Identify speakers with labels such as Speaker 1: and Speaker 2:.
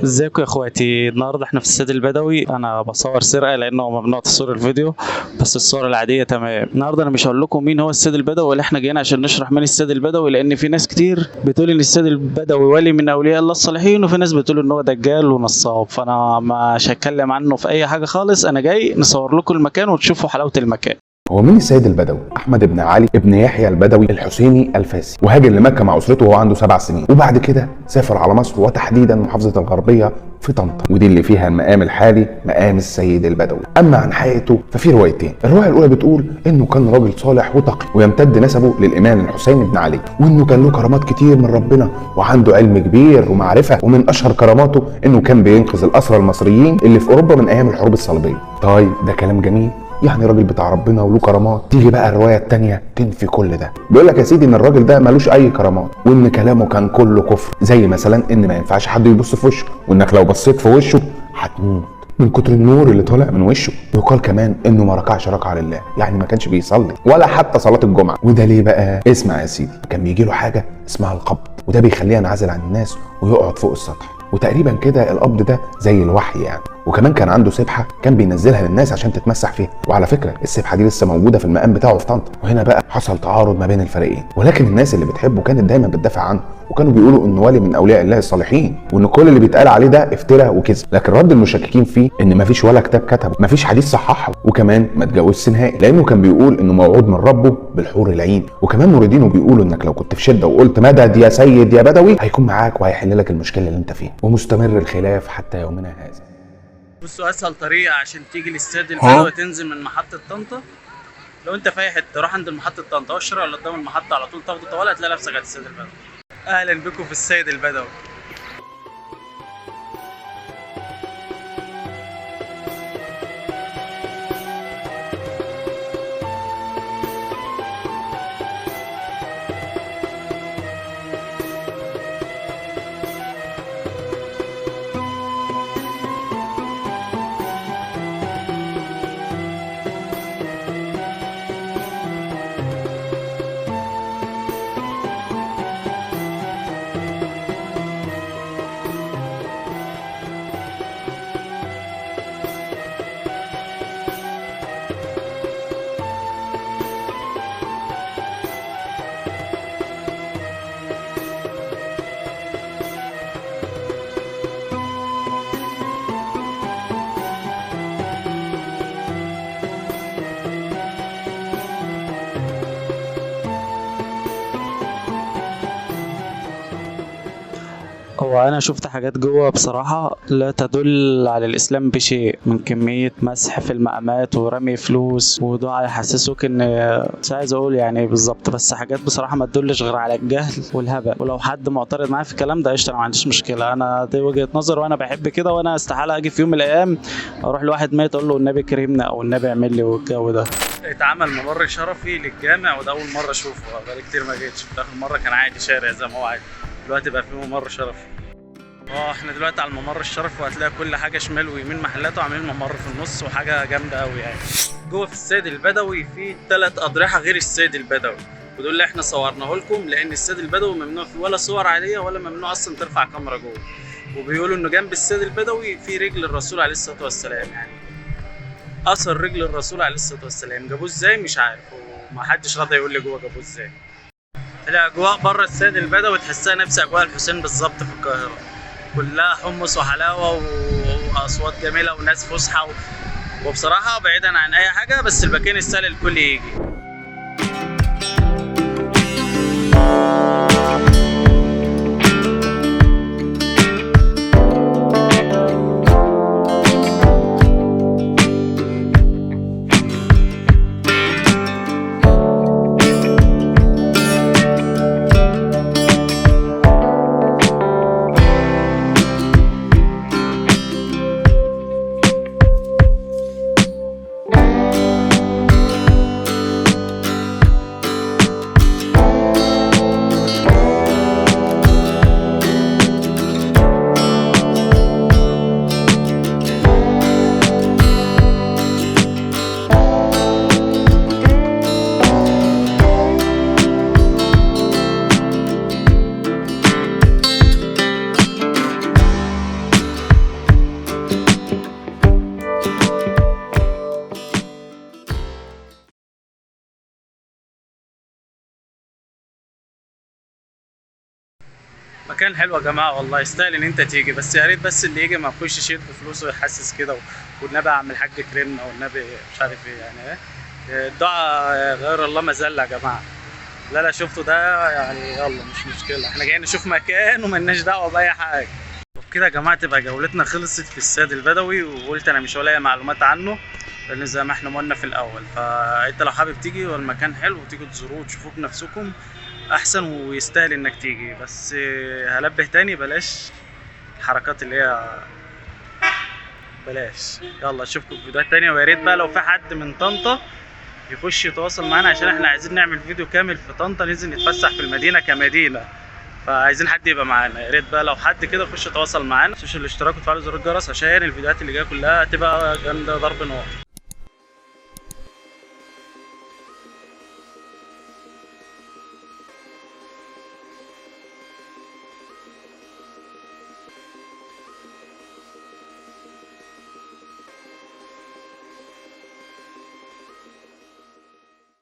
Speaker 1: ازيكم يا اخواتي؟ النهارده احنا في السد البدوي. انا بصور سرقه لانه ممنوع تصوير الفيديو، بس الصوره العاديه تمام. النهارده انا مش هقول لكم مين هو السد البدوي، ولا احنا جايين عشان نشرح مين السد البدوي، لان في ناس كتير بتقول ان السد البدوي ولي من اولياء الله الصالحين، وفي ناس بتقول ان هو دجال ونصاب. فانا مش هتكلم عنه في اي حاجه خالص، انا جاي نصور لكم المكان وتشوفوا حلاوه المكان.
Speaker 2: هو مين السيد البدوي؟ احمد بن علي بن يحيى البدوي الحسيني الفاسي، وهاجر لمكه مع اسرته وهو عنده 7 سنين، وبعد كده سافر على مصر وتحديدا محافظه الغربيه في طنطا، ودي اللي فيها المقام الحالي مقام السيد البدوي. اما عن حياته ففي روايتين. الروايه الاولى بتقول انه كان راجل صالح وتقي، ويمتد نسبه للامام الحسين بن علي، وانه كان له كرامات كتير من ربنا وعنده علم كبير ومعرفه، ومن اشهر كراماته انه كان بينقذ الاسرى المصريين اللي في اوروبا من ايام الحروب الصليبيه. طيب ده كلام جميل، يعني راجل بتاع ربنا وله كرامات. تيجي بقى الروايه الثانيه تنفي كل ده، بيقول لك يا سيدي ان الراجل ده ملوش اي كرامات، وان كلامه كان كله كفر، زي مثلا ان ما ينفعش حد يبص في وشه، وانك لو بصيت في وشه هتموت من كتر النور اللي طالع من وشه. ويقال كمان انه ما ركعش ركعه لله، يعني ما كانش بيصلي ولا حتى صلاه الجمعه. وده ليه بقى؟ اسمع يا سيدي، كان بيجي له حاجه اسمها القبض، وده بيخليه ينعزل عن الناس ويقعد فوق السطح، وتقريبا كده القبض ده زي الوحي يعني. وكمان كان عنده سبحه كان بينزلها للناس عشان تتمسح فيها، وعلى فكره السبحه دي لسه موجوده في المقام بتاعه في طنطا. وهنا بقى حصل تعارض ما بين الفريقين، ولكن الناس اللي بتحبه كانت دايما بتدافع عنه، وكانوا بيقولوا انه ولي من اولياء الله الصالحين، وان كل اللي بيتقال عليه ده افتراء وكذب. لكن رد المشككين فيه ان مفيش ولا كتاب كتبه، مفيش حديث صححه، وكمان ما اتجوزش نهائي، لانه كان بيقول انه موعود من ربه بالحور العين. وكمان مريدينه بيقولوا انك لو كنت في شده وقلت مدد يا سيد يا بدوي هيكون معاك وهيحل لك المشكله اللي انت فيها. ومستمر الخلاف حتى يومنا هذا.
Speaker 1: بصوا، اسهل طريقه عشان تيجي للسد البدوي تنزل من محطه طنطا. لو انت في اي حته روح عند محطه طنطا والشارع اللي قدام المحطه على طول، تاخده طوال هتلاقي نفسك على السد البدوي. اهلا بكم في السيد البدوي. هو انا شفت حاجات جوه بصراحه لا تدل على الاسلام بشيء، من كميه مسح في المقامات ورمي فلوس، وده يحسسوك ان مش عايز اقول يعني بالظبط، بس حاجات بصراحه ما تدلش غير على الجهل والهبل. ولو حد معترض معايا في الكلام ده قشطه، انا ما عنديش مشكله، انا دي وجهه نظر وانا بحب كده، وانا استحاله اجي في يوم من الايام اروح لواحد ميت اقول له النبي كرمنا او النبي اعمل لي والجو ده. اتعمل ممر شرفي للجامع، وده اول مره اشوفه، بقالي كتير ما جيتش. اخر مره كان عادي شارع زي ما هو عادي، دلوقتي بقى في ممر شرفي. احنا دلوقتي على الممر الشرفي، وهتلاقي كل حاجه شمال ويمين محلات، وعاملين ممر في النص، وحاجه جامده قوي يعني. جوه في السيد البدوي في 3 اضرحه غير السيد البدوي، ودول اللي احنا صورناه لكم، لان السيد البدوي ممنوع فيه ولا صور عاديه، ولا ممنوع اصلا ترفع كاميرا جوه. وبيقولوا انه جنب السيد البدوي في رجل الرسول عليه الصلاه والسلام، يعني اثر رجل الرسول عليه الصلاه والسلام. جابوه ازاي مش عارف، ومحدش راضي يقول لي جوه جابوه ازاي. الاجواء بره السيد البدوي تحسها نفس اجواء الحسين بالظبط في القاهره، كلها حمص وحلاوه واصوات جميله وناس فسحه وبصراحه بعيدا عن اي حاجه، بس المكان يستاهل الكل يجي. مكان حلو يا جماعه والله، يستاهل ان انت تيجي، بس يا ريت بس اللي يجي ما يخشش يدفع فلوسه ويحسس كده والنبي اعمل الحاج كريمنا والنبي مش عارف ايه يعني ايه. الدعاء غير الله مذله يا جماعه. لا شفته ده يعني، يلا مش مشكله، احنا جايين نشوف مكان وملناش دعوه باي حاجه. وبكده يا جماعه تبقى جولتنا خلصت في السد البدوي، وقلت انا مش هلاقي معلومات عنه لان زي ما احنا قلنا في الاول. فانت لو حابب تيجي والمكان حلو وتيجوا تزوروه وتشوفوه بنفسكم احسن، ويستاهل انك تيجي. بس هنبه تاني، بلاش الحركات اللي هي بلاش. يلا اشوفكم في فيديوهات تانية، ويا ريت بقى لو في حد من طنطا يخش يتواصل معانا، عشان احنا عايزين نعمل فيديو كامل في طنطا، ننزل نتفسح في المدينة كمدينة، فعايزين حد يبقى معانا. يا ريت بقى لو حد كده يخش يتواصل معانا. ما تنسوش الاشتراك وتفعلوا زر الجرس عشان الفيديوهات اللي جايه كلها تبقى جامده ضرب نار.